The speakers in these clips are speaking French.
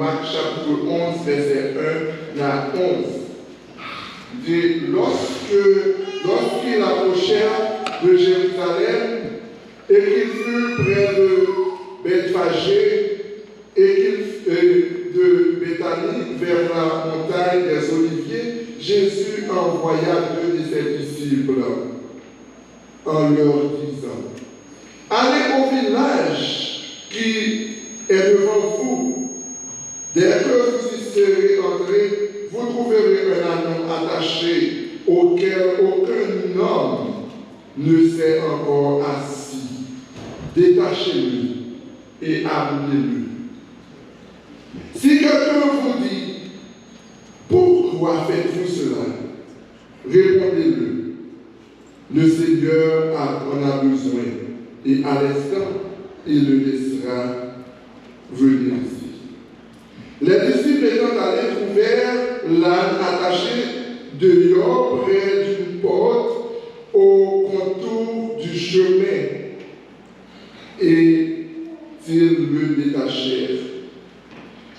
Marc chapitre 11, verset 1 à 11. Lorsqu'ils approchèrent de Jérusalem et qu'ils furent près de Bethphagée et de Béthanie vers la montagne des Oliviers, Jésus envoya 2 de ses disciples en leur disant: allez au village qui est devant vous. Dès que vous y serez entrés, vous trouverez un anneau attaché auquel aucun homme ne s'est encore assis. Détachez-le et amenez-le. Si quelqu'un vous dit: pourquoi faites-vous cela? Répondez-le: le Seigneur en a besoin, et à l'instant, il le laissera venir ici. Les disciples étant allés trouvèrent l'âne attaché dehors près d'une porte au contour du chemin, et ils le détachèrent.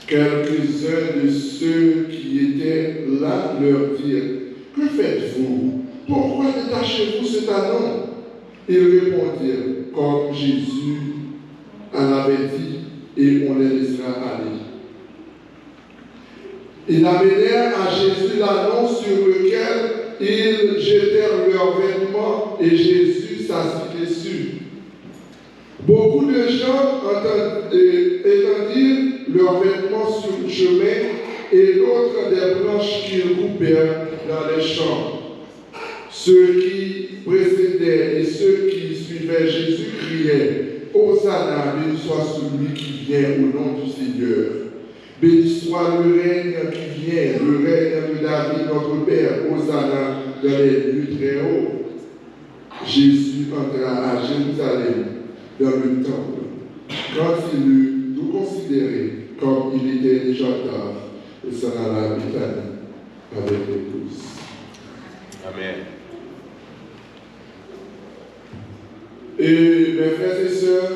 Quelques-uns de ceux qui étaient là leur dirent: que faites-vous? Pourquoi détachez-vous cet anneau? Ils répondirent comme Jésus en avait dit, et on les laissera aller. Ils amenèrent à Jésus l'anneau sur lequel ils jetèrent leurs vêtements, et Jésus s'assit dessus. Beaucoup de gens étendirent leurs vêtements sur le chemin, et d'autres des branches qu'ils coupèrent dans les champs. Ceux qui précédaient et ceux qui suivaient Jésus criaient: Hosanna, béni soit celui qui vient au nom du Seigneur. Béni soit le règne qui vient, le règne de David, notre Père. Hosanna dans les lieux très hauts. Jésus entra à Jérusalem dans le temple. Quand il eut tout considéré, comme il était déjà tard, il s'en alla à Béthanie avec les 12. Amen. Et mes frères et sœurs,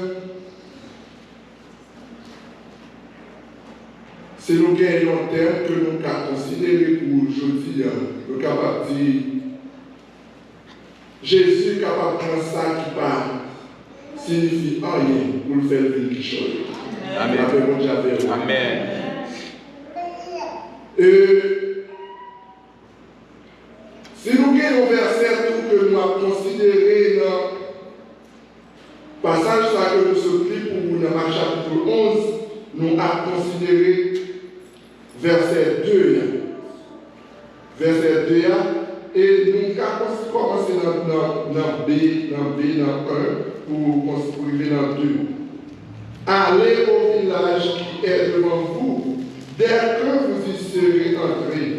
c'est le gain long terme que nous avons considéré pour aujourd'hui. Nous sommes capables de dire: Jésus est capable de prendre ça qui part, signifie rien pour le faire venir quelque chose. Amen. Amen. Si nous avons un verset que nous avons considéré dans le passage que nous sommes pris pour dans Marc chapitre 11, nous avons considéré verset 2. Verset 2, et nous avons commencé dans B, dans 1, pour arriver dans 2. Allez au village qui est devant vous. Dès que vous y serez entrés,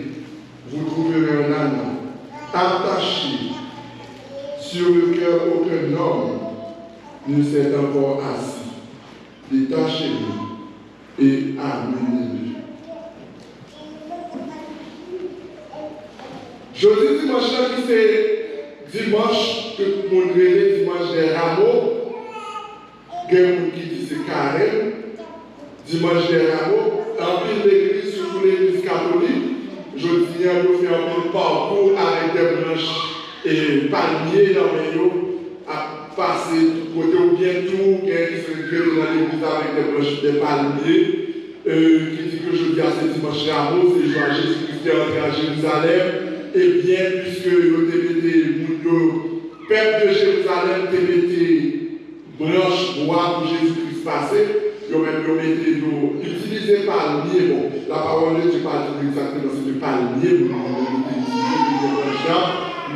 vous trouverez un anneau attaché sur lequel aucun homme ne s'est encore assis. Détachez-le et amenez-le. Jeudi dimanche, c'est dimanche que tout le monde relève, dimanche des rameaux. Il y a des gens qui disent c'est carême. Dimanche des rameaux, en pile d'église, surtout l'église catholique, jeudi, il y a fait un parcours avec des branches et palmiers dans les yeux, à passer du côté ou bien tout, qui se récupère dans l'église avec des branches des palmiers, qui dit que jeudi c'est dimanche des rameaux, c'est Jésus-Christ qui est entré à Jérusalem. Et bien, puisque le peuple de Jérusalem était branche bois pour Jésus-Christ passé, ils utilisaient palmier. Bon, la parole de Dieu parle exactement c'est du palmier,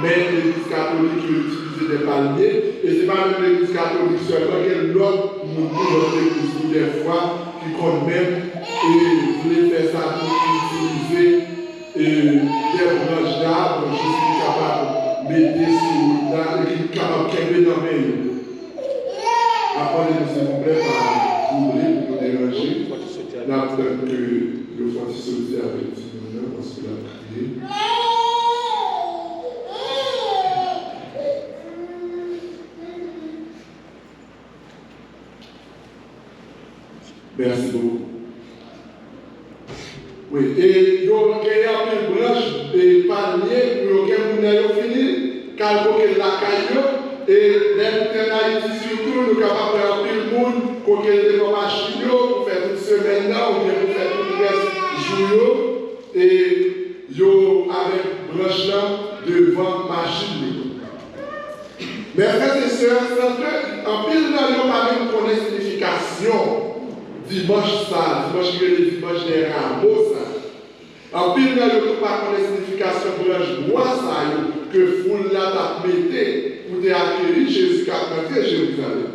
mais l'église catholique utilisait des palmiers, et ce n'est pas même l'église catholique seulement, il y a l'autre mouvement de l'église des fois qui compte même et voulait faire ça pour utiliser des branches d'arbres, je suis capable de mettre sur là, et qui est capable de mettre dans mes mains. Appelez-nous s'il vous plaît par ouvrir pour nous déranger. Là, peut-être que le faut sortir avec nous, parce que la prière. Merci beaucoup. Oui, et il y a une branche et palmier pour que vous n'ayez fini, car vous avez la caillou, et les en Haïti surtout, nous sommes capables de faire le monde, pour que les machines pour faire toute semaine là, ou bien pour faire tout le reste jour, et yo avec branche là devant machine. Mes frères et sœurs, en pile là, nous pas même connaître la signification dimanche ça, dimanche qui est le dimanche des rameaux ça. En pile là, nous pas connaître la signification branche bois ça, que foule là t'a metté pour accueillir Jésus qui a monté Jérusalem.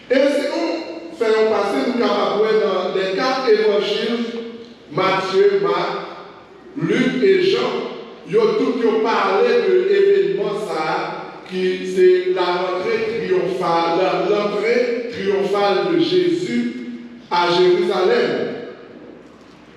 Et si nous faisons passer, nous capables dans les 4 évangiles, Matthieu, Marc, Luc et Jean, ils ont tous parlé de l'événement ça, qui c'est la rentrée triomphale, l'entrée triomphale de Jésus à Jérusalem.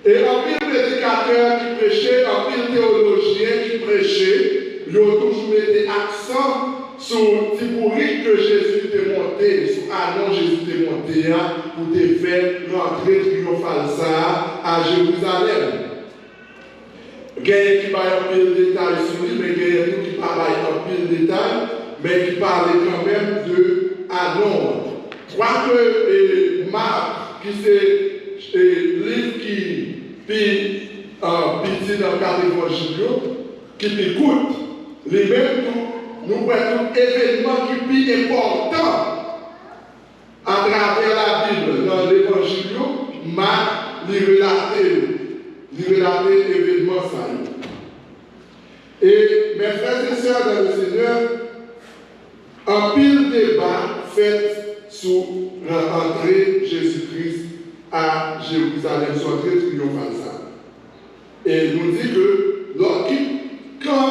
Et en pile prédicateur qui prêchait, en pile théologien qui prêchait, ils ont toujours mis accent sur le typorique que Jésus était monté, sur l'annonce Jésus était monté pour te faire l'entrée triomphale ça à Jérusalem. Il y a qui va un peu de détails sur lui, mais il y a tout qui parle un peu de détails, mais qui parle quand même de annonce. Je crois que Marc, qui c'est le livre qui dit dans le cadre évangile, qui écoute, lui-même nous voyons tout événement qui est important à travers la Bible. Dans l'évangile, Marc lui relate l'événement ça. Et mes frères et sœurs dans le Seigneur, un pile débat fait sur l'entrée Jésus-Christ à Jérusalem, son entrée triomphale ça. Et il nous dit que quand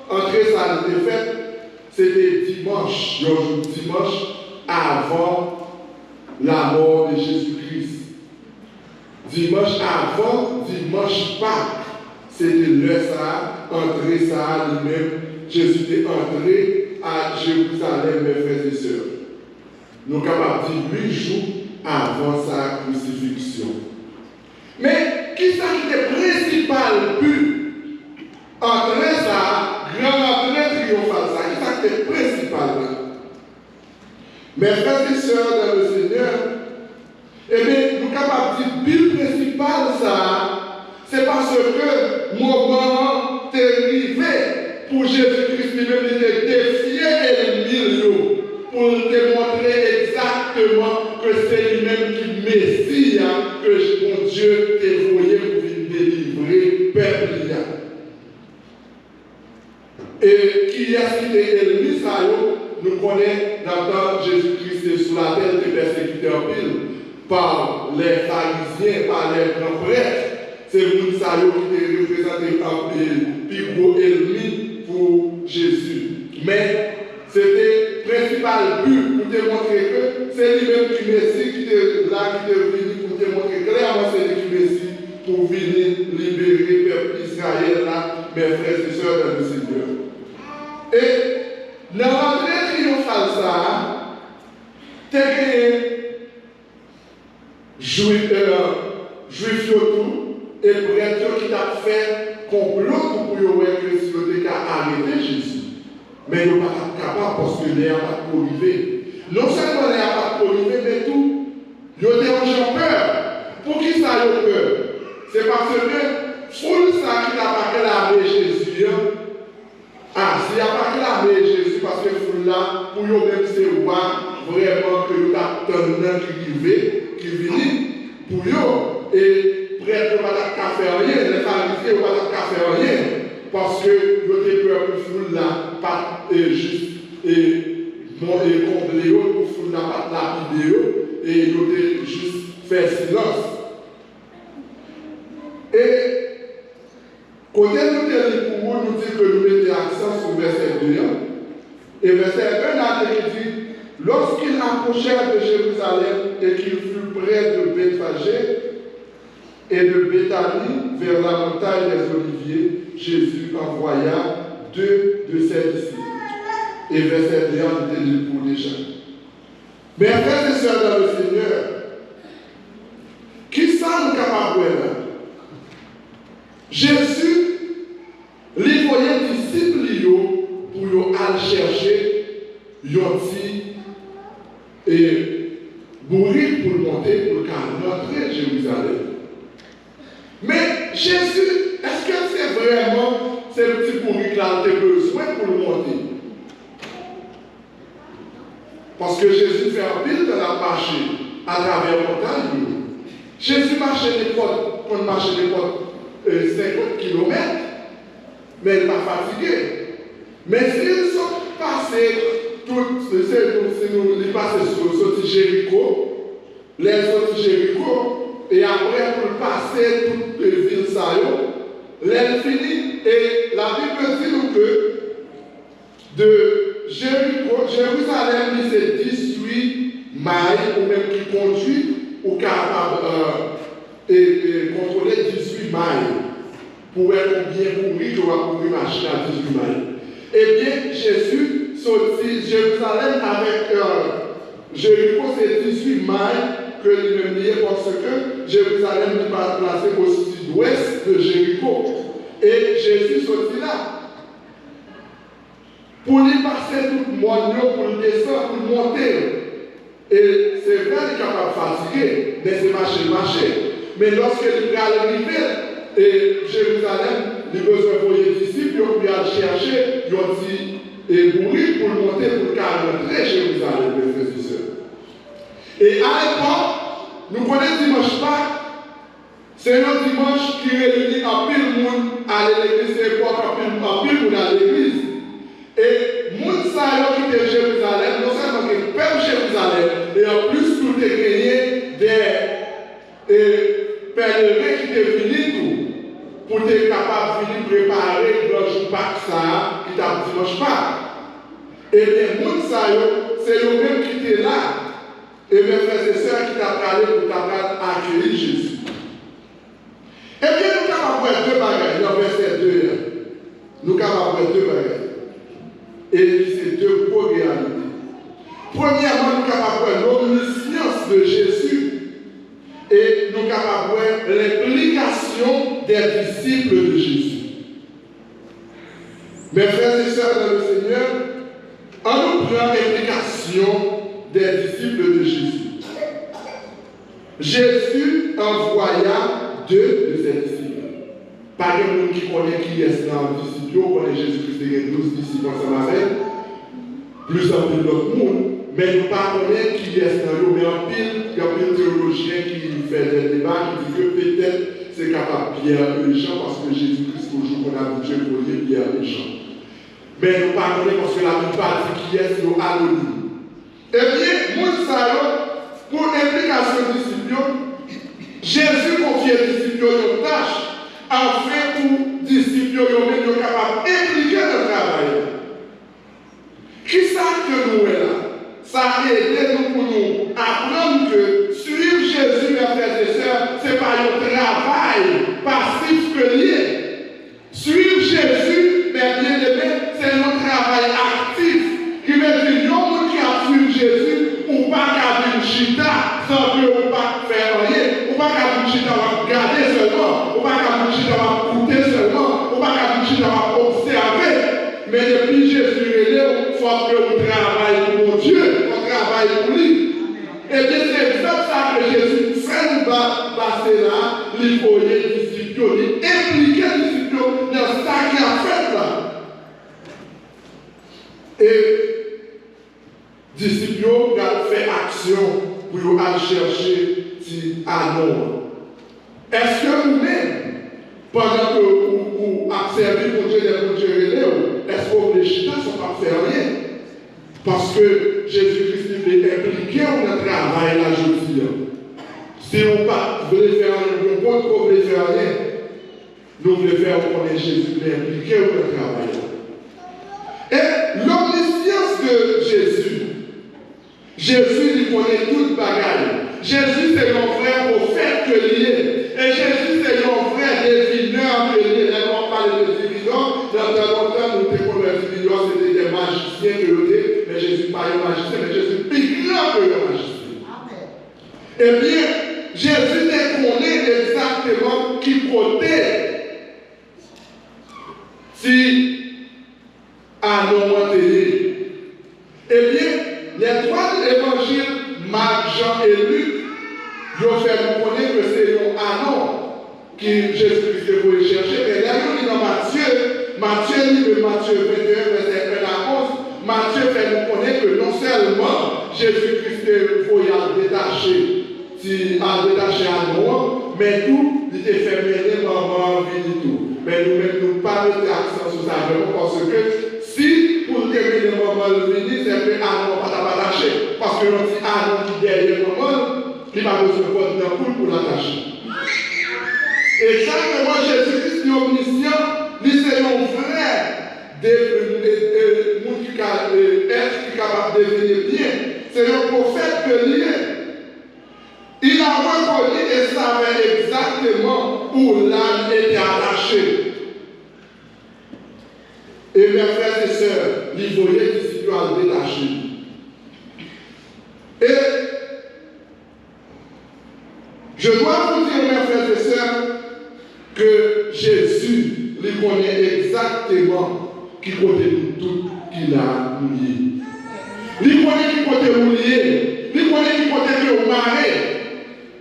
l'entrée ça a été faite, c'était dimanche avant la mort de Jésus-Christ. Dimanche avant, dimanche Pâques, c'était l'heure ça, entrée ça lui-même. Jésus est entré à Jérusalem, mes frères et sœurs. Nous sommes capables de dire 8 jours avant sa crucifixion. Mais qui ça qui est le principal but? Entrée ça, grand entrée triomphale ça, qui ça qui est le principal là? Mes frères et sœurs dans le Seigneur, eh bien, nous sommes capables de dire le but principal ça, c'est parce que le moment est arrivé pour Jésus-Christ lui-même de défier l'ennemi pour démontrer exactement que c'est lui-même qui Messie, que mon Dieu t'a envoyé pour venir délivrer le peuple. Et qui est-ce qui est l'ennemi ça, nous connaissons dans le temps Jésus-Christ est sous la terre de persécuté en pile par les pharisiens, par les grands prêtres. C'est le monde qui est représenté comme le plus gros ennemi pour Jésus. Mais c'était le principal but pour démontrer que c'est lui-même qui Messie qui est là, qui est venu pour démontrer clairement c'est lui qui Messie pour venir libérer le peuple Israël, là, mes frères et sœurs dans le Seigneur. Et dans l'entrée triomphale, ça, t'es juif tout. Et prêtre qui t'a fait complot pour que si vous avez arrêté Jésus. Mais ils ne sont pas capables parce que l'air n'a pas arrivé. Non seulement l'air n'a pas arrivé, mais tout. Ils ont peur. Pour qui ça a peur? C'est parce que foule ça qui n'a pas clamé Jésus. Ah, s'il n'y a pas clamé Jésus, parce que foule là, pour eux-mêmes c'est roi, vraiment que nous avons qui vient pour eux. Et prêtre ne va pas faire rien, les pharisiens ne vont pas faire rien, parce que vous avez peur pour foule là, pas juste combler pour foule là, pas la vidéo, et vous avez juste faire silence. Et côté nous tenons pour nous dit que nous mettons l'accent sur verset 2, et verset 1 a dit, lorsqu'ils approchèrent de Jérusalem et qu'ils furent près de Bethphagée, et de Béthanie vers la montagne des Oliviers, Jésus envoya 2 de ses disciples. Et verset 2 a été lu pour déjà. Mais frères et sœurs dans le Seigneur, qui sont nous capables de Jésus, lui voyait disciples pour aller chercher et mourir pour monter pour rentrer à Jérusalem. Mais Jésus, est-ce que c'est vraiment ce petit bourrique là qui a besoin pour monter? Parce que Jésus fait un pile de la marche à travers la montagne. Jésus marchait des potes, quand il marchait des potes 50 km, mais il n'est pas fatigué. Mais s'ils sont passés, ils passent sur Jéricho, les autres Jéricho, et après pour passer toute la ville Sayon, les finit, et la Bible dit nous que de Jéricho, Jérusalem, c'est 18 miles, ou même qui conduit, ou capable de contrôler 18 miles. Pour être bien courir, je vais courir marcher à 18 miles. Eh bien, Jésus sortit Jérusalem avec Jéricho, c'est 18 miles que il me parce que Jérusalem n'est pas placé au sud-ouest de Jéricho. Et Jésus sortit là. Pour lui passer tout le monde, pour le descendre, pour le monter. Et c'est vrai qu'il est capable de fatiguer, mais c'est marcher. Mais lorsque il va arriver, et Jérusalem, il a besoin de les disciples, ils ont pu aller chercher, ils ont dit, et mourir pour le monter, pour rentrer à Jérusalem, mes frères et sœurs. Et à l'époque, nous connaissons dimanche Pâques, c'est un dimanche qui réunit un pile de monde à l'église, c'est l'époque un pile de monde à l'église. Et monde ça qui était Jérusalem, non seulement que le peuple Jérusalem, et en plus tout est gagné des pèlerins qui étaient venus pour être capable de venir préparer le jour Pâques ça, qui t'a dimanche Pâques. Et bien, monde ça, c'est eux-mêmes qui étaient là. Et mes frères et sœurs qui t'a parlé pour accueillir Jésus. Et bien, nous sommes capables de voir deux bagages dans verset 2. Nous sommes capables de voir deux bagages. Et c'est deux gros réalités. Premièrement, nous sommes capables de voir l'omniscience de Jésus. Et nous sommes capables de voir l'implication des disciples de Jésus. Mes frères et sœurs dans le Seigneur, on nous prend l'implication des disciples de Jésus. Jésus envoya deux de ses disciples. Pas de monde qui connaît qui est dans le disciple, on connaît Jésus-Christ, il y a 12 disciples ensemble avec, plus en plus d'autres monde, mais nous ne connaissons pas qui est dans l'eau, mais en pile, il y a un théologien qui fait des débats, qui dit que peut-être c'est capable Pierre et Jean, parce que Jésus-Christ, toujours qu'on a Dieu pour dire Pierre et Jean. Mais nous ne connaissons pas parce que la plupart dit qui est dans l'anonyme. Eh bien, nous savons, pour l'implication des disciples, Jésus confie aux disciples une tâche, afin pour les disciples sont capables d'impliquer le travail. Qui ça que nous est là? Ça a aidé nous pour nous apprendre que suivre Jésus, mes frères et sœurs, ce n'est pas un travail passif que lié. Suivre Jésus, mes bien-aimés, c'est un travail actif qui veut dire que nous qui a suivi Jésus, ou pas qu'à une chita, sans que ou pas faire rien, ou pas qu'à une chita, on va regarder seulement, ou pas qu'à une chita, on va écouter seulement, ou pas qu'à une chita, on va observer. Mais depuis Jésus est là, il faut que nous travaillions pour Dieu, on travaille pour lui. Et bien c'est exactement ça que Jésus fait, nous va passer là, il faut les disciples, impliquer les disciples dans ça qu'il a fait là. Et disciples ont fait action pour aller chercher Anon. Est-ce que vous-même, pendant que vous observez pour Dieu les Dieu, est-ce que vos chita ne sont pas faire rien? Parce que Jésus-Christ est impliqué dans le travail là aujourd'hui. Si vous ne voulez faire rien, vous ne voulez faire rien, nous voulons faire connaître Jésus qui est impliqué dans le travail là. Et l'omniscience de Jésus, Jésus il connaît toute bagaille. Jésus c'est mon frère prophète que lié. Et Jésus c'est mon frère devineur que lié. On parle de divineurs. Dans longtemps, nous avons les divineurs, c'était des magiciens que l'on est. Mais Jésus n'est pas un magicien, mais Jésus est plus grand que le magicien. Eh bien, Jésus connaît exactement qui côté qui Jésus-Christ voulait chercher, mais là, on est dans Matthieu, livre Matthieu 21, verset 1 à 11, Matthieu fait nous connaître que non seulement Jésus-Christ voulait détacher, à nous, mais tout, il était fait mener maman, vie et tout. Mais nous-mêmes, nous ne pas mettre l'accent sur ça vraiment parce que si pour terminer maman le venir, c'est que Aaron ne va pas l'attacher. Parce que l'on dit Aaron qui derrière maman, il va besoin d'un coup pour l'attacher. Exactement, Jésus-Christ est omniscient, lui c'est un vrai monde qui est capable de devenir bien. C'est un prophète que lui est. Il a reconnu et savait exactement où l'âme était attachée. Et mes frères et sœurs, il voyait disciples à détacher. Et je dois vous dire, mes frères et sœurs, que Jésus lui connaît exactement qui côté tout qu'il a lié. Il connaît qui côté où lié. Il connaît qui côté que vous marrez.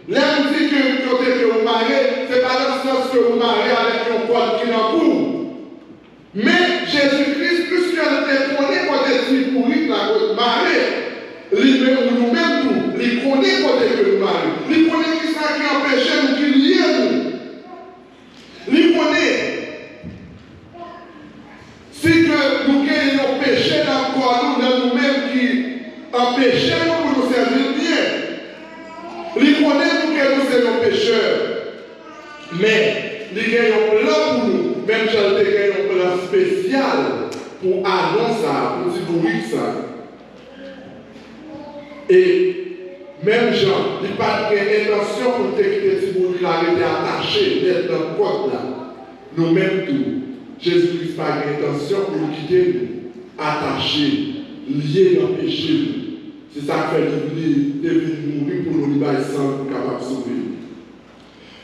Là, on dit que côté que vous marrez, ce n'est pas dans le sens que vous marrez avec un code qui n'en court. Mais Jésus-Christ, puisqu'il connaît côté qui pourrit la côte marée, lui-même ou nous-mêmes tout, il connaît côté que nous marrez. Il connaît qui ça qui empêchait nous qui lié nous. Il connaît. Si que nous gagnons péché dans le corps, dans nous-mêmes qui empêchait nous pour nous servir bien. Il connaît nous que nous sommes pécheurs. Mais il gagne un plan pour nous. Même si il gagne un plan spécial pour annoncer ça, pour divulguer ça. Et même Jean, il n'a pas d'intention pour te quitter si vous l'arrêtez attaché d'être dans le code là. Nous-mêmes tout. Jésus-Christ n'a pas d'intention pour nous quitter nous, attachés, liés dans le péché. C'est ça qui fait qu'il mourir pour nous libérer sans nous capables de sauver.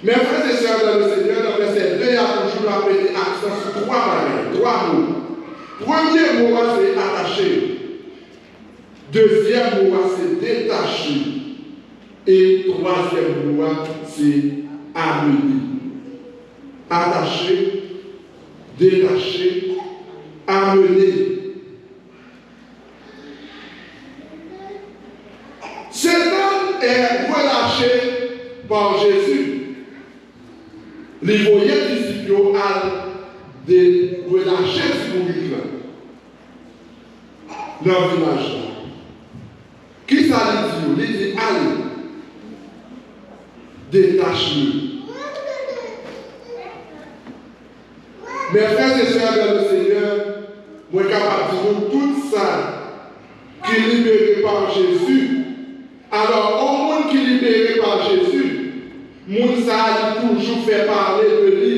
Mes frères et sœurs dans le Seigneur, dans le verset 2, il y a toujours appelé accent sur trois mots. Premier mot, c'est attaché. Deuxième mot, c'est détaché. Et troisième mot, c'est amener. Attaché, détaché, amener. Cet homme est relâché par Jésus. Les voyants disciples ont relâché ce mourir dans le village. Qui ça lui dit? Il dit allez, détache-le. Mes frères et sœurs dans le Seigneur, moi je suis capable de dire tout ça qui est libéré par Jésus. Alors, au monde qui est libéré par Jésus, moun ça a toujours fait parler de lui.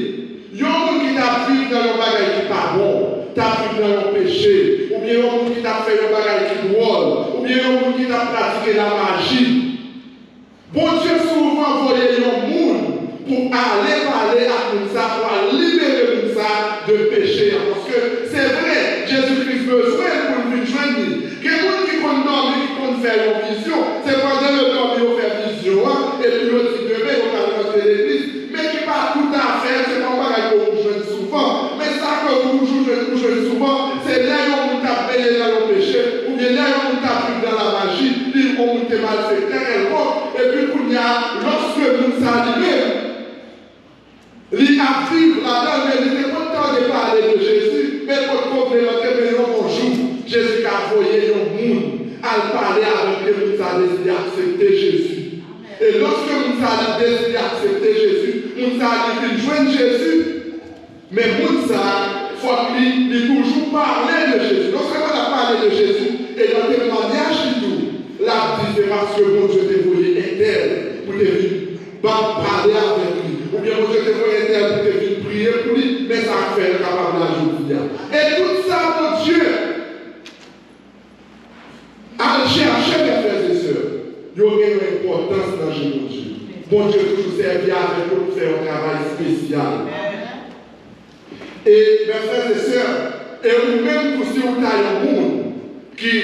Il y a un monde qui t'a pris dans le bagage qui n'est pas bon, t'a pris dans le péché, ou bien il y a un monde qui t'a fait un bagage qui est drôle, ou bien il y a un monde qui t'a pratiqué la magie. Bon Dieu souvent envoyé un monde pour aller parler à tout ça, pour libérer tout ça de péché. Parce que c'est vrai, Jésus-Christ besoin pour nous joindre. Quelqu'un qui compte dormir, qui compte faire une vision, c'est pendant le temps qu'il fait vision, et puis l'autre dit demain, on va rentrer l'église, mais qui pas tout à fait, c'est pas un bagage que vous jouez souvent. Mais ça que vous jouez souvent, c'est là où vous tapez dans le péché, ou bien là où vous tapez dans la magie, où vous êtes malfaiteur, et puis lorsque nous s'animons, il a vivre là-dedans, mais il n'était pas le temps de parler de Jésus, mais pour complémenter, mais bonjour, Jésus a envoyé un monde à parler avec eux, nous a décidé d'accepter Jésus. Et lorsque nous avons décidé d'accepter Jésus, nous avons joindre Jésus, mais nous il faut qu'il toujours parler de Jésus. Lorsque on a parlé de Jésus, et dans le témoignage du tout, la différence que mon Dieu t'a voulu est telle pour te venir parler avec lui. Ou bien mon Dieu t'a voulu telle pour te venir prier pour lui, mais ça fait capable la journée. Et tout ça, mon Dieu, à chercher mes frères et sœurs, il y aurait une importance dans le jeu de Dieu. Mon Dieu toujours servi avec nous pour faire un travail spécial. Et mes frères et sœurs, et vous-même aussi vous avez un monde qui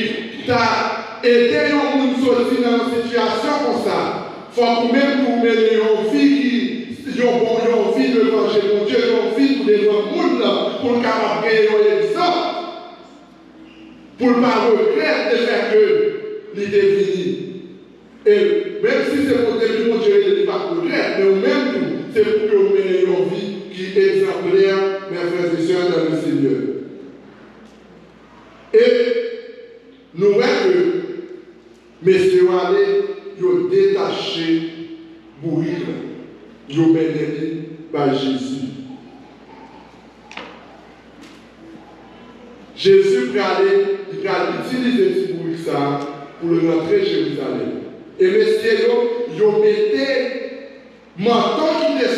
t'a aidé un monde sortir dans une situation comme ça. Il faut que même vous menez une vie qui est une vie devant chez mon Dieu, non vie pour devant le monde, pour le capable de gagner un exemple, pour ne pas regretter le fait que l'idée finie. Et même si c'est pour que mon Dieu ne pas regretter, mais au même temps, c'est pour que vous meniez une vie qui est exemplaire, mes frères et sœurs, dans le Seigneur. Et nous voyons que messieurs allaient, ils ont détaché bourrique, ils ont mené par Jésus. Jésus il va utiliser ce bourrique ça pour rentrer à Jérusalem. Et messieurs, ils ont mis manteau qui était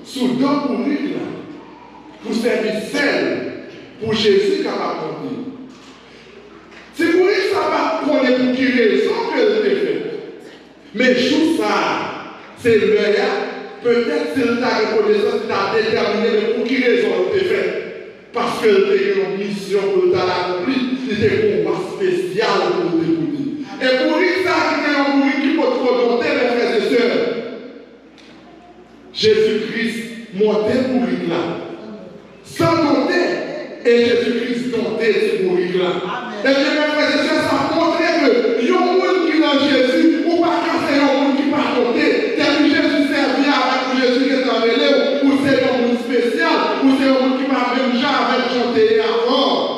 sous deux bourriques pour servir celle pour Jésus qui a apporté. Si vous voyez ça va connaître pour qui raison que le fait. Mais tout ça, c'est le meilleur. Peut-être c'est la reconnaissance qui a déterminé mais pour qui raison le fait. Parce que le une mission pour l'accomplir, c'était un combat spécial pour le découvrir. Et pour lui, ça, il y a un bruit qui peut trop monter, mes frères et sœurs. Jésus-Christ montait pour lui là. Sans dompter. Et Jésus-Christ domptait ce bruit là. Et bien, mes frères et sœurs, ça montre que il y a un monde qui est dans Jésus, ou pas casser un monde qui n'est pas dompté. Tel que Jésus servit avec Jésus qui est enlevé, ou c'est un monde spécial, ou c'est un monde qui va même genre avec chanter avant.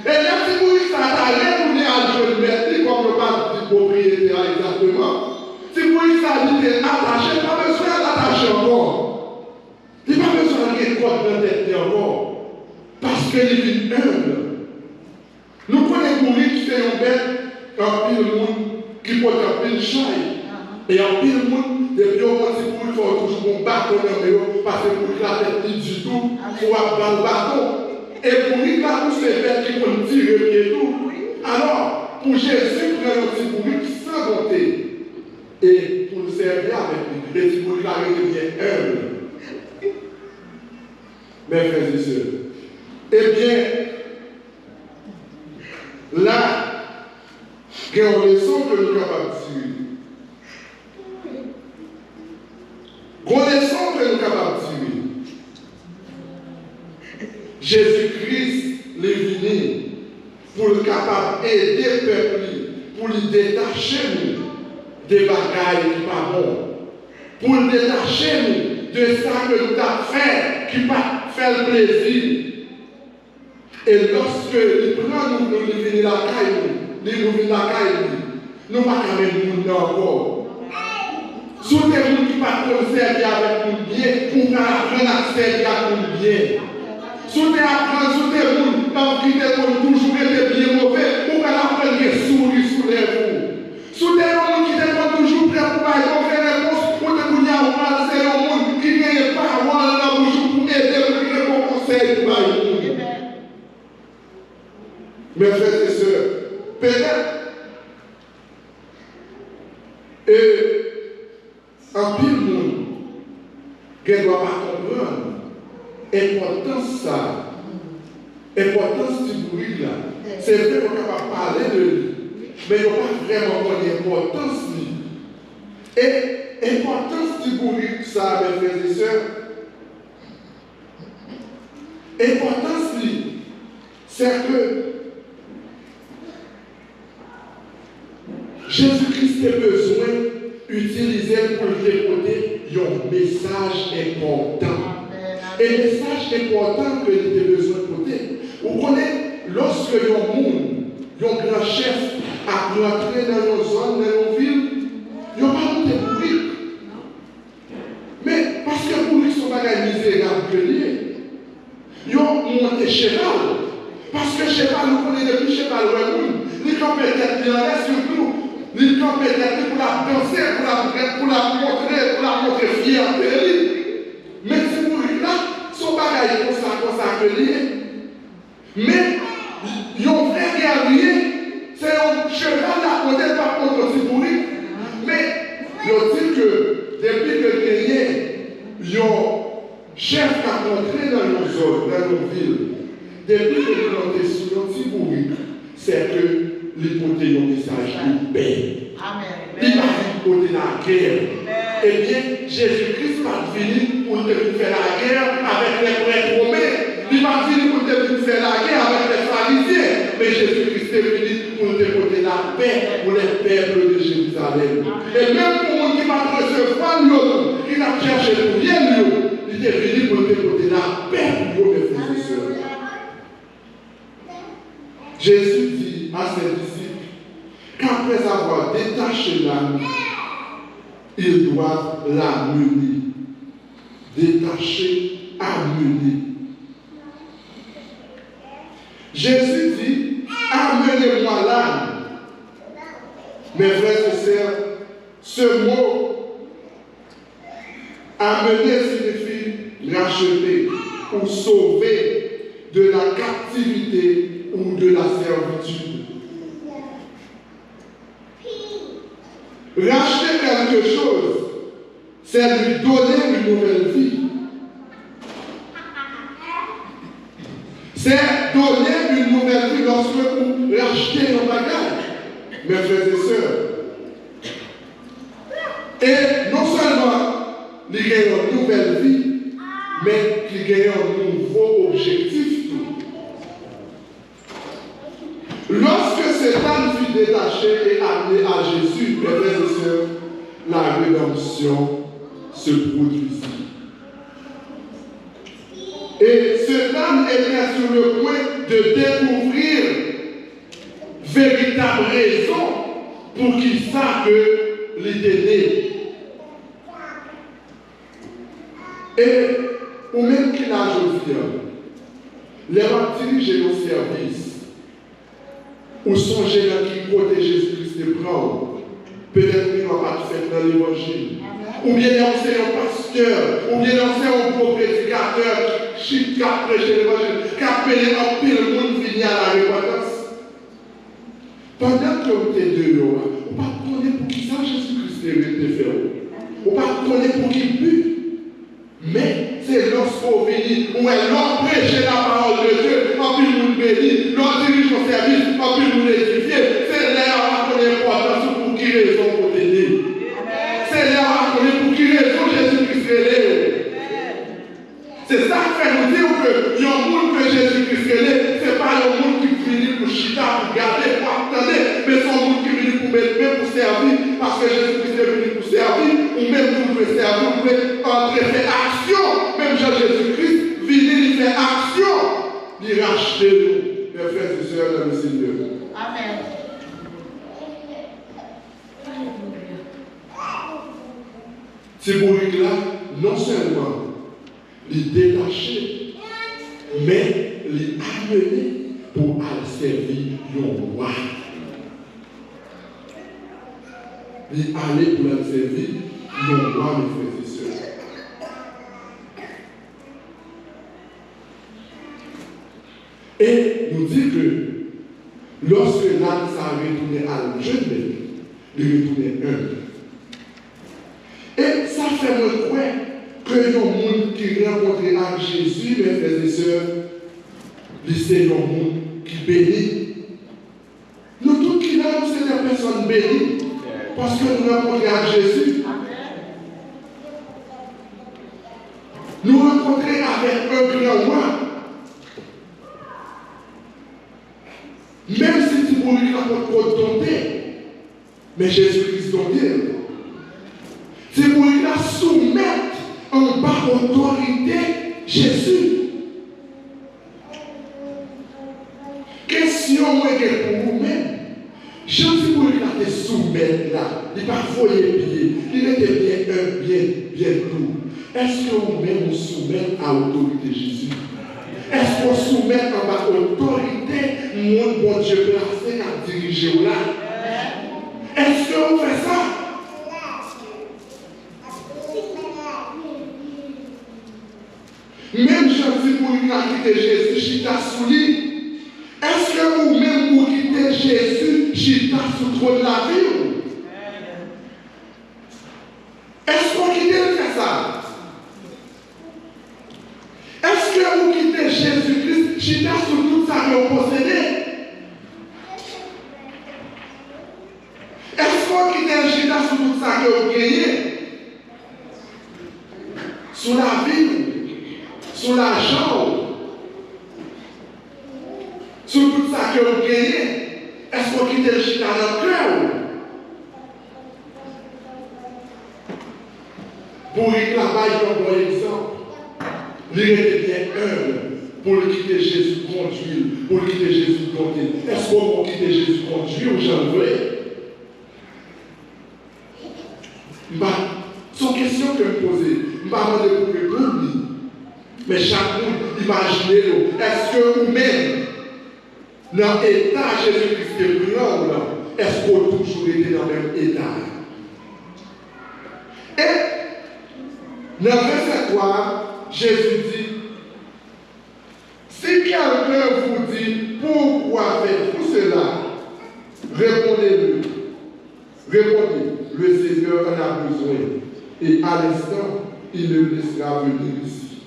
Et là, si vous dites ça, ça retourné à Dieu, merci, comme le pas du propriétaire exactement. Si vous dites ça, il est attaché, pas besoin d'attacher encore. Il n'y a pas besoin de code dans tête encore. Parce qu'il est humble. Nous connaissons qui fait un bête, un pile monde qui porte un pile chaille. Et un pile monde, depuis au moins, c'est pour lui faire toujours un bâton dans le haut, parce que pour lui, la tête du tout, il faut avoir le bâton. Et pour lui, là, tous ces bêtes qui vont tirer et tout. Alors, pour Jésus, prendre un petit pour lui sans bonté. Et pour le servir avec lui, et pour lui, la devient humble. Mes frères et sœurs. Eh bien, là, il y a une leçon que nous sommes capables de tirer. Une leçon que nous sommes capables de tirer. Jésus-Christ est venu pour le capable d'aider le peuple, pour le détacher des bagailles qui ne sont pas bons, pour le détacher de ça que nous avons fait qui ne pas fait le plaisir. Et lorsque il prend nous venir la caille, nous venir la caille, nous ne pouvons pas même nous encore. Si vous avez des gens qui ne pas servir avec nous bien, pour apprendre à servir avec nous bien. Si vous apprendre, si vous avez des gens qui toujours été bien mauvais, pour apprendre à sourire sous les vous. Si vous avez des gens qui toujours prêts pour faire des réponses, pour te dire à c'est un monde qui n'a pas parole dans la bouche pour aider le bon conseil pour nous. Mes frères et sœurs, peut-être, en pile monde, qui ne doit pas comprendre l'importance ça, l'importance du bruit là. C'est vrai qu'on est capable de parler de lui, mais il n'y a pas vraiment l'importance de lui. Et l'importance du bruit, ça, mes frères et sœurs, l'importance de lui, c'est que Jésus-Christ a besoin d'utiliser pour décoder un message important. Et le message important que il a besoin de porter. Vous connaissez, lorsque un monde, un grand chef, a rentré dans nos zones, dans nos villes, il n'y a pas de bruit. Mais parce que pour lui, son bagage misérable que lié, ils ont monté cheval. Parce que cheval, nous connaissons depuis cheval, il est peut-être bien là sur nous. Il peut être pour la danser, pour la montrer fierté. Mais c'est pour lui là, son bagage est comme ça que lié. Mais, il ont vrai guerrier, c'est un cheval à côté, par contre, aussi pour lui. Mais, il dit que depuis que guerrier, il y a un chef qui a montré dans nos zones, dans nos villes, depuis que nous avons été sur notre petit bourrique, c'est que l'hypothèse du message de paix. Il va hypothèser la guerre. Eh bien, Jésus-Christ va venir pour te faire la guerre avec les prêtres romains. Il va venir pour te faire la guerre avec les pharisiens. Mais Jésus-Christ est venu pour te porter la paix pour les peuples de Jérusalem. Et même pour ceux qui va recevoir l'autre, qui va chercher pour rien, il est venu pour te porter la paix pour mes frères et sœurs. Jésus dit à ses disciples qu'après avoir détaché l'âme, ils doivent la mener. Détacher, amener. Jésus dit, amenez-moi l'âme. Mes frères et sœurs, ce mot amener signifie racheter ou sauver de la captivité ou de la servitude. Racheter quelque chose, c'est lui donner une nouvelle vie. C'est donner une nouvelle vie lorsque vous rachetez un bagage, mes frères et sœurs. Et non seulement il y a une nouvelle vie, mais il y a un nouveau objectif. Lorsque Satan fut détaché et amené à Jésus, mes frères et sœurs, la rédemption se produisit. Et Satan était sur le point de découvrir véritable raison pour qu'il sache que l'idée né. Et ou même qu'il a aujourd'hui, les va diriger au service. Ou songer dans qui côté Jésus-Christ est prendre. Peut-être qu'il n'a pas fait dans l'évangile. Ou bien c'est un pasteur, ou bien c'est un gros prédicateur qui a prêché l'évangile, qui a appelé un pile monde venir à la repentance. Pendant que vous êtes dehors, on ne va pas connaître pour qui ça Jésus-Christ est fait. On ne va pas connaître pour qui but. Mais c'est lorsqu'on vient, où l'on prêche la parole de Dieu, en plus nous bénir, l'on dirige au service, en plus nous édifier. C'est là où on connaît l'importance pour qui raison pour t'aider. C'est là où on connaît pour qui raison Jésus-Christ est. C'est ça qui fait nous dire que le monde que Jésus-Christ est, ce n'est pas le monde qui finit pour chita, pour garder, pour attendre, mais c'est un monde qui finit pour mettre main pour servir, parce que Jésus-Christ est venu pour servir, ou même pour nous servir, vous pouvez entrer, faire action. Même Jésus-Christ, venir, il fait action, il racheter nous, mes frères et sœurs dans le Seigneur. Amen. C'est pour lui là, non seulement les détacher, mais les amener pour aller servir le roi. Les aller pour aller servir le roi, mes frères et sœurs. Et nous dit que lorsque l'âme s'est retourné à le jeune, il retournait humble. Et ça fait me croire que les gens qui rencontrent avec Jésus, mes frères et sœurs, c'est les gens qui bénissent. Nous tous qui sommes, c'est des personnes bénies. Parce que nous rencontrons avec Jésus. Nous rencontrons avec un grand roi. Même si tu pourrais pas tenter, mais Jésus-Christ tente. C'est pour lui soumettre en bas autorité Jésus. Question moi pour vous-même. Jésus pour lui te soumettre là. Il n'a pas foyer pied. Il était bien tout. Est-ce que vous-même vous soumettez à l'autorité Jésus? Est-ce qu'on soumet en bas autorité mon bon Dieu placé à diriger là? Est-ce que vous faites ça? Même Jésus pour quitter Jésus, chita sous lui. Est-ce que vous-même pour quitter Jésus, chita sous trop de la vie? Est-ce qu'on quitte faire ça? Est-ce que vous quittez Jésus-Christ, chita sous tout ça que vous possédez? Est-ce qu'on quitte chita sous tout ça que vous gagnez? sur la vie, sur l'argent, sur tout ça que vous gagnez. Est-ce qu'on quitte le chita dans le cœur? Pour réclamer un bon exemple, il était bien humble pour quitter Jésus conduire, pour quitter Jésus conduire. Est-ce qu'on va quitter Jésus conduire ou j'en veux? C'est une question que je me posais. Je ne vais pas demander pour répondre. Mais chaque monde, imaginez-le. Est-ce que vous-même, dans l'état Jésus-Christ est brillant, est-ce qu'on a toujours été dans le même état? Et, dans le verset 3, Jésus dit, si quelqu'un vous dit, pourquoi faites-vous cela? Répondez-lui. Répondez, le Seigneur en a besoin. Et à l'instant, il le laissera venir ici.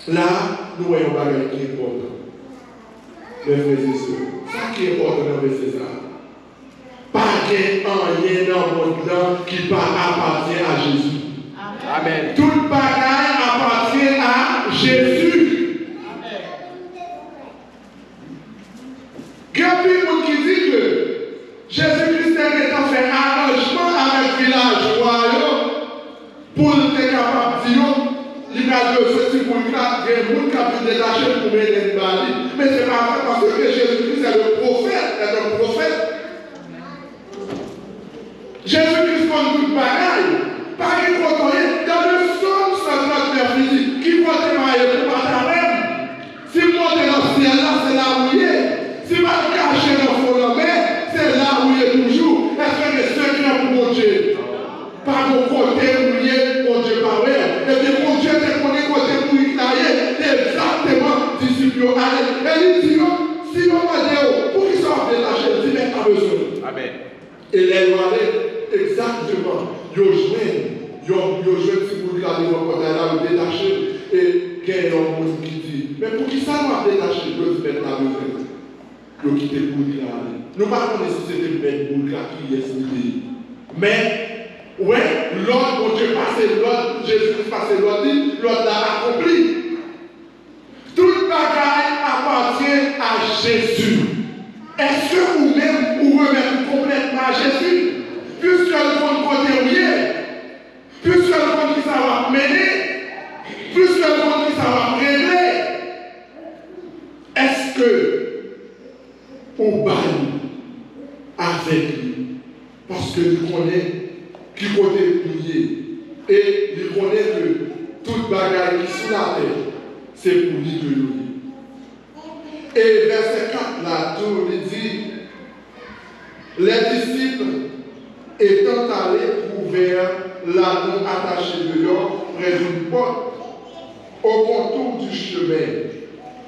Là, nous voyons un bagage qui est important. Mes frères et sœurs, ça qui est important dans le verset ça. Pas qu'il y ait rien dans le monde qui appartient à Jésus. Amen. Tout bagage appartient à Jésus. Amen. Grand people qui dit que Jésus-Christ est en fait arrangement avec le village royal pour être capable de dire il y a deux petits pour le cas, il y a des gens qui détaché pour mettre les balles. Mais c'est pas vrai parce que Jésus-Christ est le prophète, est un prophète. Jésus-Christ prend toute bagaille. Pas qu'il faut connaître dans le Somme 139 physique qui faut témoigner pour pas même. Si monte dans le ciel là, c'est là où il est. Si va cacher dans le fond de mer, c'est là où il est toujours. Est-ce que les secrets pour mon Dieu? Pas mon côté où il est, mon Dieu parle. Et bien mon Dieu te connaît côté où il est exactement disciple. Et il dit, si on m'a dit, pour qu'ils soient détachés, il n'est pas besoin. Amen. Et les lois exactement. Yo joué si vous regardez mon côté là, vous détachez et qu'il y a un monde qui dit, mais pour qui ça va détacher, vous se mettre la besoin. Vous quittez pour dire aller. Nous ne savons pas si c'était une belle boule qui est suivie. Mais, ouais, l'ordre, mon Dieu passé, l'ordre, Jésus passé, l'ordre l'a accompli. Toute bagaille appartient à Jésus. Est-ce que vous-même, vous remettez complètement à Jésus? Puisque le monde côté où il est, puisque le monde qui ça va mener, puisque le monde qui ça va régler, est-ce que on baille avec lui? Parce que il connaît qui côté plié et il connaît que toute bagaille qui sur la terre, c'est pour lui de lui. Et verset 4 là, tout il dit, les disciples étant allés trouvèrent l'anneau attaché dehors près d'une porte au contour du chemin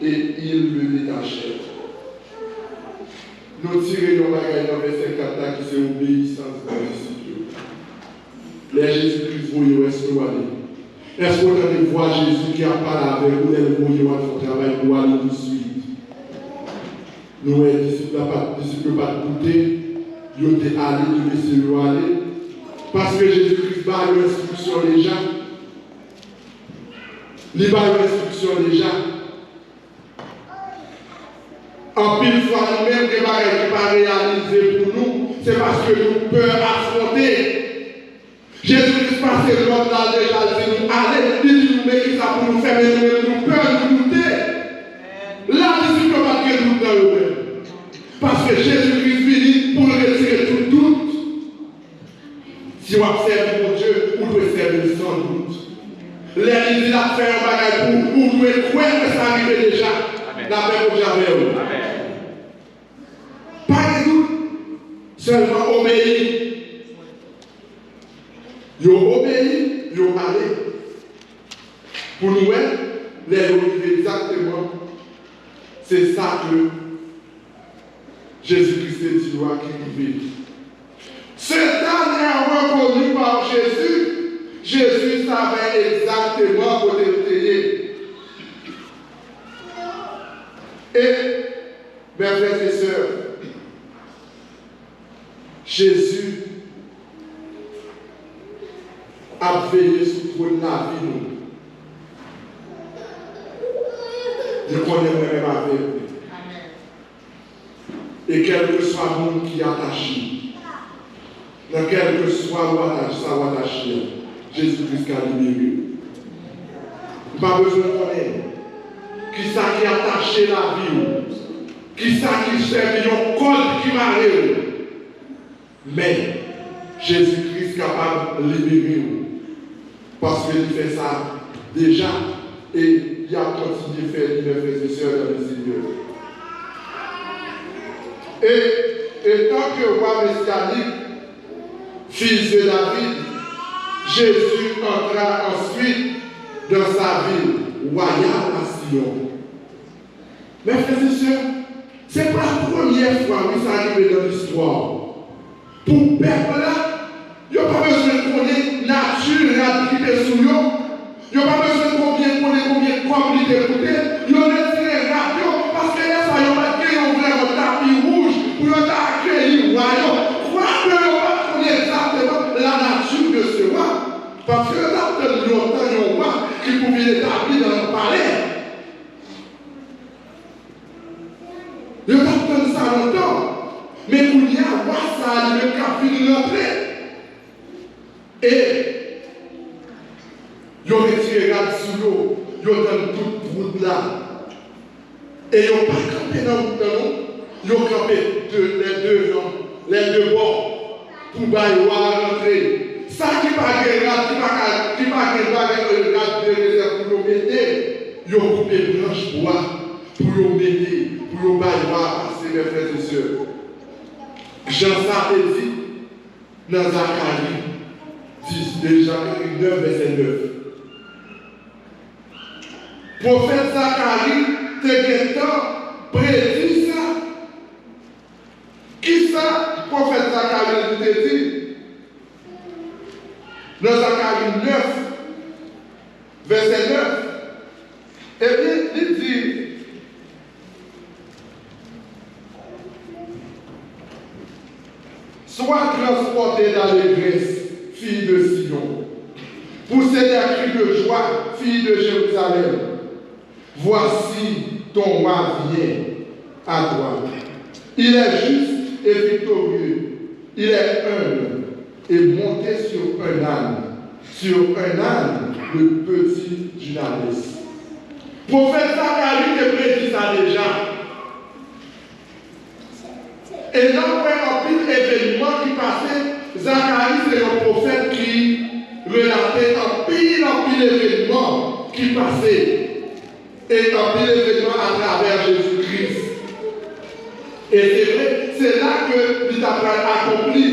et ils le détachèrent. Nous tirons nos bagages dans verset 4 là qui c'est obéissance dans les disciples. Les Jésus-Christ, vous est-ce que vous allez? Est-ce que vous allez voir Jésus qui a parlé avec vous, les voyez à son travail pour aller tout de suite? Nous, les disciples ne pas goûter. Ils ont été allés, ils laisser nous aller. Parce que Jésus-Christ va une instruction déjà. Il va une instruction déjà. En pile fois, nous-mêmes, des bagages qui ne sont pas réalisés pour nous, c'est parce que nous pouvons affronter. Jésus-Christ passe l'ordre là déjà, il dit nous allez, il dit nous mettez ça pour nous faire, mais nous pouvons nous douter. Là, il ne peut pas que nous dans le même. Parce que Jésus-Christ vient pour retirer tout doute. Si on observe mon Dieu, on doit servir sans doute. Il dit à faire un bagage pour vous, vous devez croire que ça arrive déjà. La paix pour jamais. Pas de doute, seulement obéir. Yo obéi, yo allé. Pour nous, les arriver exactement. C'est ça que Jésus-Christ dit qui arrive. Ce temps est reconnu par Jésus. Jésus savait exactement où il était. Et, mes frères et sœurs, Jésus a a veillé sur la vie. Je connais moi-même avec vous. Et quel que soit le monde qui est attaché, dans quel que soit où attaché, Jésus-Christ a libéré. Pas besoin de connaître. Qui ça qui a attaché la vie, qui ça qui servait un code qui m'a réuni. Mais Jésus-Christ est capable de libérer. Parce qu'il fait ça déjà et il a continué de faire les frères et sœurs dans le Seigneur. Et tant que roi messianique, fils de David, Jésus entra ensuite dans sa ville royale à Sion. Mes frères et sœurs, ce n'est pas la première fois que ça arrive dans l'histoire. Pour le peuple là, il n'y a pas besoin de connaître la nature qui est sous eux. Il n'y a pas besoin de connaître combien de corps il est écouté. Il y a des tirés radio parce que là, ça y a marqué un tapis rouge pour y accueillir le royaume. Crois que l'on va connaître exactement la nature de ce roi. Parce que là, il y a longtemps un roi qui pouvait établir dans le palais. Il y a entendu ça longtemps. Mais il y a un roi, ça a le capit de l'entrée. Et ils ont retiré sous l'eau, ils ont donné toute route là. Et ils n'ont pas campé dans le bouton, ils ont campé les deux bords pour rentrer. Ça qui va gagner, de réserve pour nous mettre, ils ont coupé branche bois pour nous mettre, pour nous passer mes frères et sœurs. Jean s'est dit dans Zacharie 9, verset 9. Prophète Zacharie, te prédit ça. Qui ça, prophète Zacharie te dit? Dans Zacharie 9, verset 9. Et bien, il dit, sois transporté dans l'église, fille de Sion. Poussez des cris de joie, fille de Jérusalem. Voici ton roi vient à toi. Il est juste et victorieux. Il est humble et monté sur un âne, le petit d'une ânesse. Prophète Zacharie te prédit ça déjà. Et là, on a un pile événement qui passait. Zacharie, c'est le prophète qui relatait un pile événement qui passait. Et un pile événement à travers Jésus-Christ. Et c'est vrai, c'est là que l'État accompli.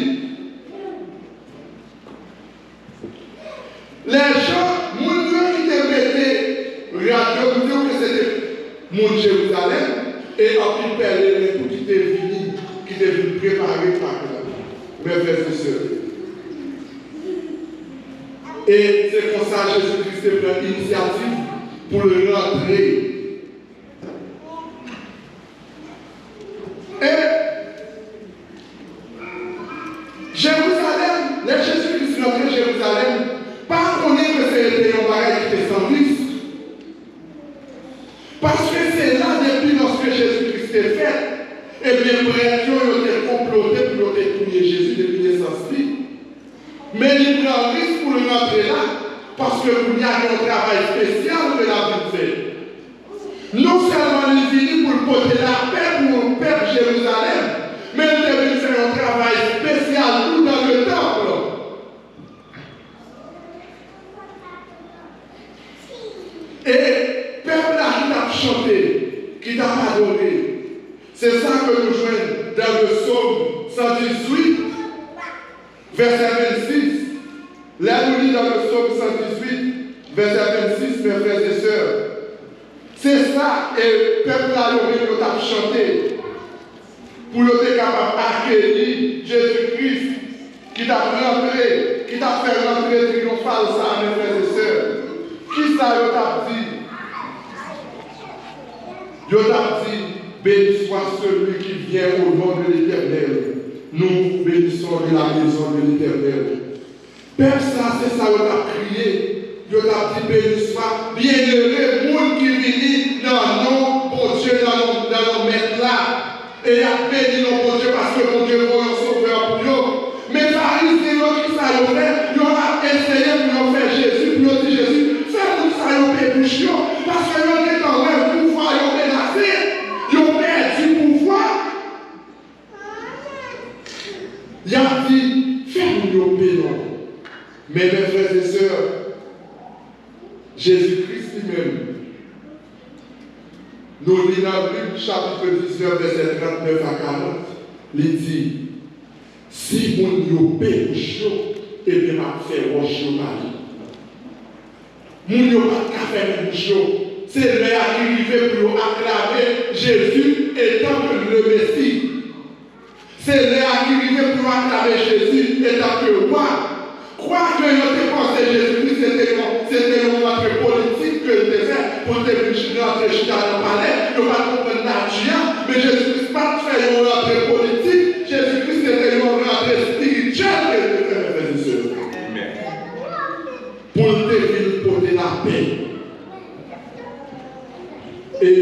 Les gens, mon Dieu qui te mettait radio, nous disons que c'était mon Jérusalem, et un pile pèlerin pour qui t'est venu préparer par là. Mes frères et sœurs. Et c'est pour ça que Jésus-Christ prend l'initiative pour le rentrer. Et Jérusalem, les Jésus-Christ rentrait Jérusalem, pas qu'on ait que c'était un bagage qui était sans risque. Parce que c'est là, depuis lorsque Jésus-Christ est fait, et bien, prêtres ont été complotés pour tuer Jésus depuis naissance. Mais il prend un risque pour le rentrer là, parce qu'il y a un travail spécial que la Bible fait. Non seulement il finit pour porter la paix pour le peuple Jérusalem, mais il devait faire un travail spécial tout dans le temple. Et le peuple qui t'a chanté, qui t'a adoré, c'est ça que nous joignons dans le psaume 118, verset 26. Là, nous lisons dans le psaume 118, verset 26, mes frères et sœurs. C'est ça, et le peuple a levé que tu as chanté pour être capable d'accueillir Jésus-Christ qui t'a rentré, qui t'a fait rentrer triomphal, ça, mes frères et sœurs. Qui ça, il t'a dit? Il t'a dit, béni soit celui qui vient au nom de l'Éternel. Nous bénissons de la maison de l'Éternel. Père, ça, c'est ça, on a crié. On a dit, béni soit, bienheureux, monde qui vient dans nos bon Dieu, dans nos maîtres là. Et a béni nos bon Dieu parce que mon Dieu va un sauveur pour nous. Mais pharisiens qui ça y fait, ils ont essayé de faire Jésus, puis ils ont dit Jésus, fais-nous ça y fait bouche, parce que nous sommes dans le pouvoir, ils ont menacé, ils ont perdu le pouvoir. Il a dit, fais-nous bénir. Mais mes frères et sœurs, Jésus-Christ lui-même, nous lisons dans Luc chapitre 19, verset 39 à 40, il dit, si vous nous péchons, et bien, m'a fait rocher au mari. Moun yo pas qu'à faire bouche. C'est là qui arrive pour acclamer Jésus étant le Messie. C'est là qui arrive pour acclamer Jésus étant le roi. Croire que notre pensée Jésus-Christ c'était une rentrée politique que il fait pour te rentrer dans le palais. Il ne pas comprendre nature, mais Jésus-Christ n'a pas fait une rentrée politique. Jésus-Christ c'était une rentrée spirituelle que il fait, mes frères et sœurs. Pour te porter la paix. Et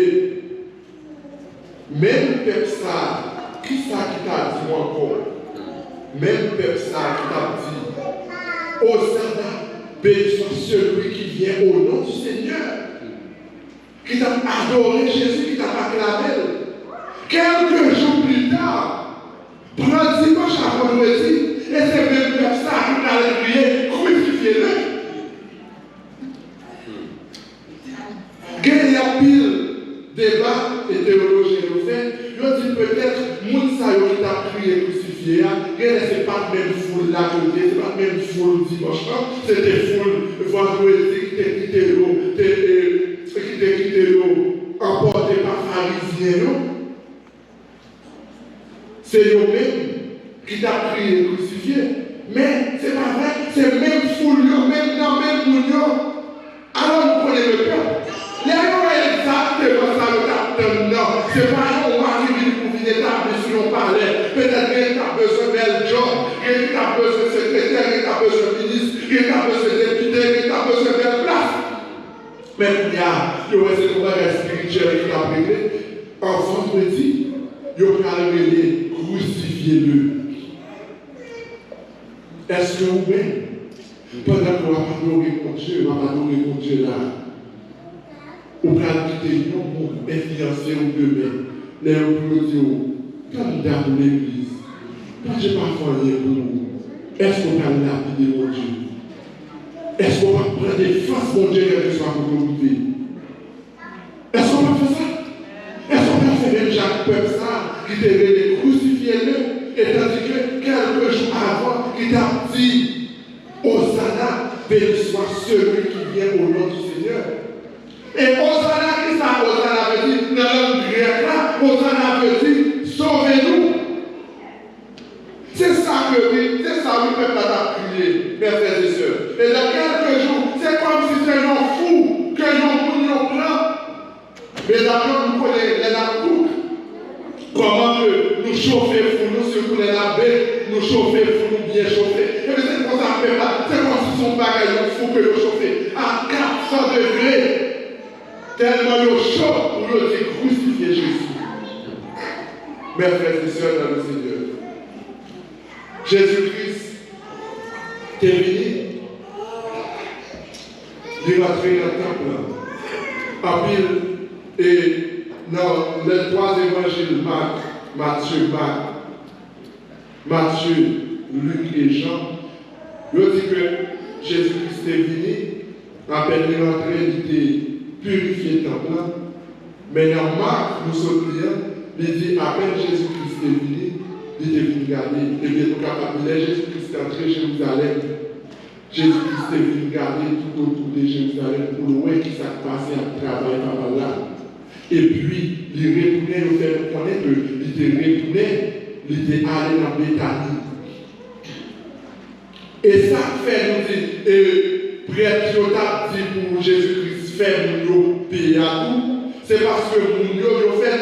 même peuple ça, qui ça qui t'a dit encore? Même peuple ça qui t'a dit, Hosanna, béni soit celui qui vient au nom du Seigneur, qui t'a adoré Jésus, qui t'a acclamé. Quelques jours plus tard, prends dimanche à vendredi, et c'est même peuple ça qui t'a crié, crucifiez-le. Il y a pile débat et théologie nous fait. Je dis peut-être, Mounsa qui t'a crié crucifié, c'est pas même foule la côté, c'est pas même foule dimanche, c'était foule vendredi qui t'a quitté l'eau, emporté par pharisiens. C'est eux-mêmes qui t'a crié crucifié. Mais c'est pas vrai, c'est même foule, même dans même mounion. Alors vous prenez le peuple. Les gens exactement ça, non. C'est pas un roi qui vient pour venir établir sur nos palais. Peut-être qu'il a besoin d'un job, qu'il a besoin de secrétaire, qu'il a besoin de ministre, qu'il a besoin de député, qu'il a besoin de place. Mais il y a ce combat spirituel qui a privé. En vendredi, il y a révélé, crucifiez-le. Est-ce que vous-même, pendant qu'on va adorer mon Dieu, on va adorer mon Dieu là, ou bien quitter nos mondes, influencer ou demain, les applaudissements, comme dans l'église, quand je n'ai pas fait pour vous, est-ce qu'on va lapider mon Dieu? Est-ce qu'on va prendre des faces, mon Dieu, quel que soit pour nous vivre? Est-ce qu'on va faire ça? Est-ce qu'on va faire même Jacques Peuple ça, qui devait crucifier le, et tandis que quelques jours avant, il t'a dit, Hosanna, béni soit celui qui vient au nom du Seigneur. Et Hosanna, qui ça? Hosanna veut dire, dans la langue grecque là, Hosanna veut dire, sauvez-nous. C'est ça que oui, c'est ça que le peuple a prié, mes frères et sœurs. Et dans quelques jours, c'est comme si c'était un fou que nous nous prend. Mais d'abord, nous connaissons les lapouques. Comment nous chauffer pour nous, surtout les labés, nous chauffer pour nous bien chauffer. Et c'est comme ça, c'est comme si son bagage fou que nous chauffer à 400 degrés. Tellement le chaud pour nous dire crucifier Jésus. Mes frères et sœurs dans le Seigneur, Jésus-Christ est venu, il est rentré dans le temple. En pile, et dans les trois évangiles, Matthieu, Luc et Jean, il dit que Jésus-Christ est venu, à peine il est rentré, il était purifié le temple. Mais dans Marc, nous sommes clients, il dit à peine Jésus-Christ est venu, il était venu garder. Et bien, nous capables de Jésus-Christ est entré à Jérusalem. Jésus-Christ est venu garder tout autour de Jérusalem pour le voir qui s'est passé à travers par là. Et puis, il retournait, il fait connaître qu'il était retourné, il était allé dans Béthanie. Et ça fait, nous dit, prêtre qui a dit pour Jésus-Christ, fait nous payer à tout. C'est parce que nous avons fait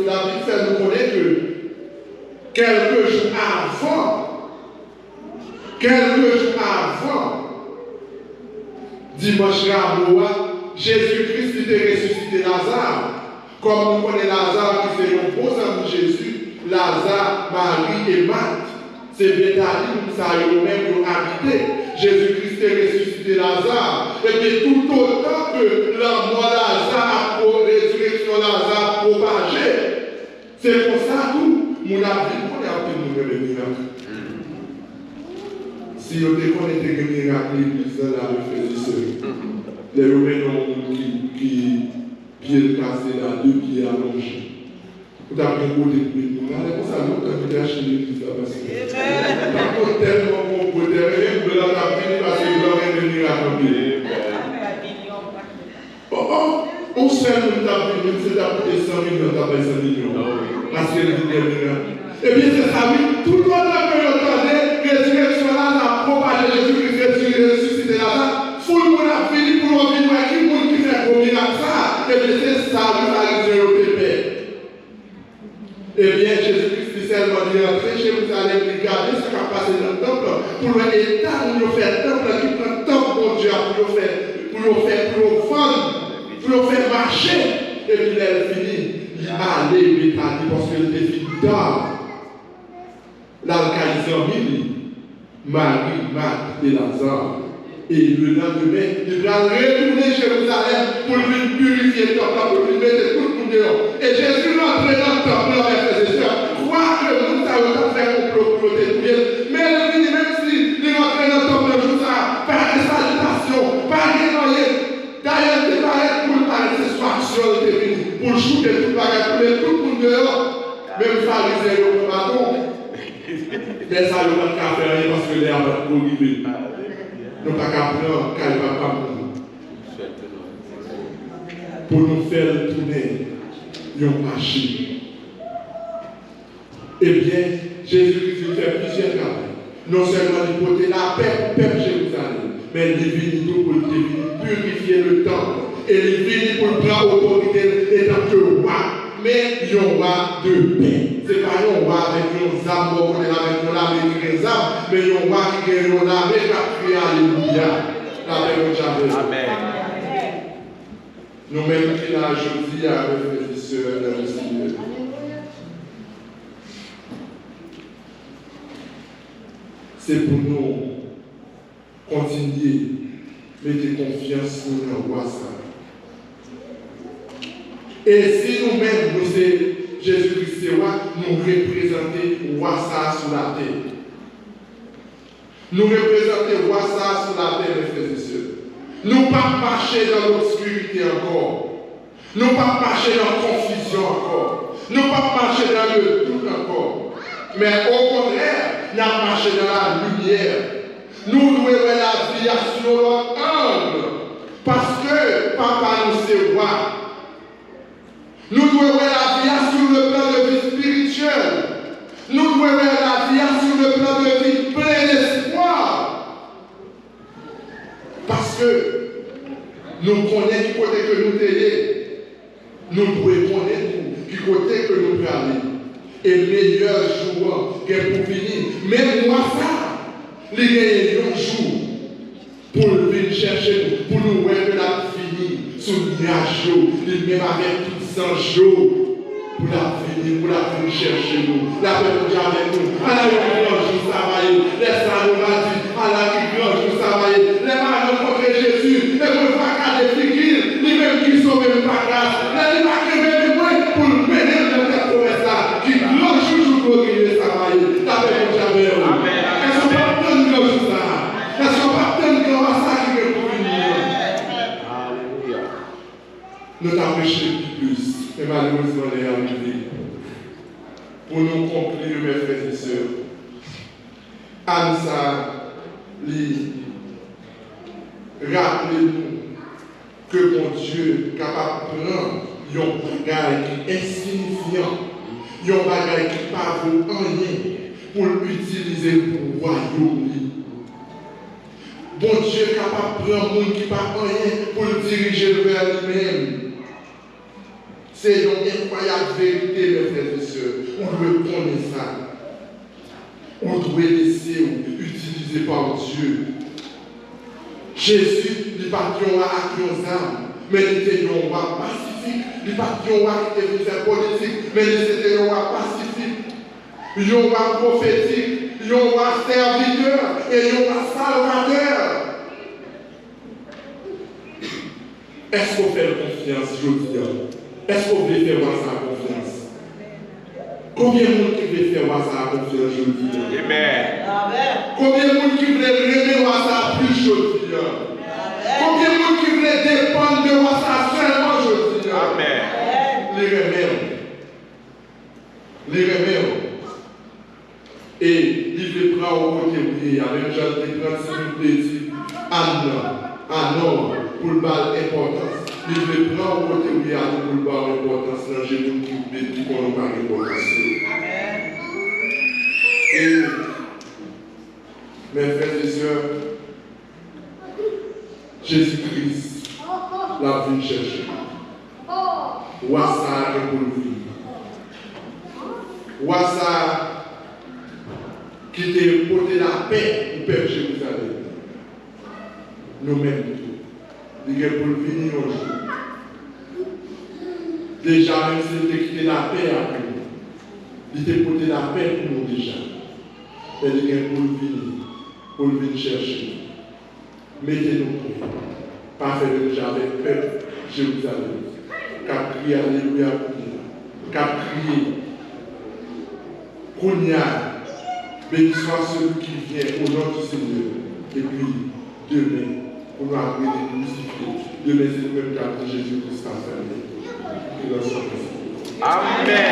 la Bible fait nous connaître que quelques jours avant quelques jours avant, dimanche Raboua, Jésus-Christ était ressuscité Lazare. Comme nous connaissons Lazare qui fait un beau ami de Jésus, Lazare, Marie et Marthe. C'est Béthanie où ça y même habité. Jésus-Christ est ressuscité Lazare. Et puis tout autant que la mort Lazare, pour résurrection Lazare propagée. C'est pour ça tout, mon avis, on a appris nous les miracles. Si on était des miracles, l'église là, le frère et les Romains ont qui pieds cassés là, 2 pieds allongés. Vous avez un côté de nous. Allez, pour ça, nous avons acheté l'église là parce que. Par contre, tellement bon côté, même de la cabine, parce que vous avez des miracles. On sait que nous avons venu, c'est d'apporter 100 millions, d'apporter 100 millions. Parce que nous avons des miracles. Eh bien, c'est ça, oui. Tout le monde a fait l'entendre, résurrection là, la propagée Jésus-Christ ressuscité là, foule le monde a fini pour revenir à qui le monde qui fait gros miracle ça. Eh bien, c'est ça, nous avons dit au pépé. Eh bien, Jésus-Christ dit seulement dit rentrer chez vous, allez regarder ce qui a passé dans le temple, pour l'état où nous fait le temple, qui prend le temple, mon Dieu, pour faire marcher. Et puis, elle finit, allez, Béthanie, parce qu'elle était fille tard. L'alcaïsomie, Marie, Marthe et Lazare. Et le lendemain, il va retourner Jérusalem pour lui purifier le temple, pour lui mettre tout le monde dehors. Et Jésus rentre dans le temple, mes frères et sœurs. Croire que nous avons fait complot pour le détruire. Mais il dit, même si il rentre dans le temple le jour ça, par des salutations, par des moyens. D'ailleurs, il paraît pour le parler, c'est soit action de venu, pour shooter tout le bagage, pour mettre tout le monde dehors. Même pharisiens au bâton. Mais ça, il ne va pas faire rien parce que l'air va arriver. Nous ne pouvons pas prendre car il ne va pas pour nous faire tourner un marché. Eh bien, Jésus-Christ fait plusieurs travaux. Non seulement il portait la paix pour le peuple Jérusalem, mais il est venu pour purifier le temple. Et il est venu pour prendre autorité étant que roi. Mais il y a un roi de paix. Ce n'est pas un roi avec une âme, avec une âme et une âme, mais il y a un roi qui a une âme et qui a crié Alléluia. La paix de Dieu. Amen. Nous-mêmes qui l'avons dit avec les sœurs dans le Seigneur. C'est pour nous continuer, mettre confiance dans le roi ça. Et si nous-mêmes, nous sommes Jésus-Christ, nous représentons le roi ça sur la terre. Nous représentons le roi ça sur la terre, mes frères et sœurs. Nous ne pas marcher dans l'obscurité encore. Nous ne pas marcher dans la confusion encore. Nous ne pas marcher dans le doute encore. Mais au contraire, nous marcher dans la lumière. Nous devons voir la vie sur notre angle. Parce que Papa nous sait voir. Nous devons voir la vie sur le plan de vie spirituelle. Nous devons voir la vie sur le plan de vie plein d'espoir. Parce que nous connaissons du côté que nous sommes. Nous devons connaître du côté que nous pouvons aller. Et meilleur jour que pour finir. Mais moi, ça, il y a un jour pour venir chercher nous, pour nous voir que la fini sous le nuage, même avec tout 100 jours, pour la finir, pour la venir chercher nous. La paix de Dieu avec nous. À la grand jour, ça va y les salons va dire, à la grand jour, ça va y les marins rencontrer Jésus, et pour faire qu'à des figures, les mêmes qui sont même pas grâce, les mêmes qui même moins pour mener dans cette promesse-là, qui grand jour, glorifier, ça va y la paix de Dieu avec nous. Amen. Est-ce qu'on va prendre grand jour ça? Est-ce qu'on va prendre grand ça qui est pour venir? Alléluia. Nous t'avons prêché plus. Et malheureusement, les arrivés. Pour nous conclure, mes frères et sœurs, Ansa, rappelez-nous que mon Dieu est capable de prendre un bagage qui est insignifiant, un bagage qui ne vaut rien pour l'utiliser pour le royaume. Bon Dieu est capable de prendre un monde qui ne vaut rien pour le diriger vers lui-même. C'est une incroyable vérité, mes frères et sœurs. On doit connaître ça. On doit laisser utiliser utilisé par Dieu. Jésus, il pas de roi à nos âmes, mais il était un roi pacifique. Il pas de roi qui était un politique, mais il était un roi pacifique. Un roi prophétique, un roi serviteur et un roi salvateur. Est-ce qu'on fait confiance aujourd'hui? Est-ce qu'on veut faire ça confiance? Combien de monde qui veut faire ça confiance aujourd'hui? Amen. Combien de monde qui veut aimer ça plus aujourd'hui? Combien de monde qui veut dépendre de ça seulement aujourd'hui? Amen. Les remèdes. Les remèdes. Et il veut prendre au côté prier. Avec Jean qui prend ce dit Anna pour le bal importance. Il veut prendre au côté prier pour le bal importance. Là, j'ai une qui qu'on pas importance. Amen. Et mes frères et sœurs, Jésus-Christ l'a venu chercher. Ouassa est pour le vivre. Ouassa qui t'a porté la paix au Père Jérusalem. Nous-mêmes, il est pour venir un jour. Déjà, même s'il t'a quitté la paix après nous, il t'a porté la paix pour nous déjà. Mais il est pour venir chercher. Mettez-nous prêts. Pas faire de déjà avec peuple Jérusalem. Cap crier Alléluia pour nous. Cap crier. Kounia. Béni soit celui qui vient au nom du Seigneur. Et puis, demain, on va appeler les crucifiés. Demain, c'est le même cas de Jésus-Christ a fermé. Amen.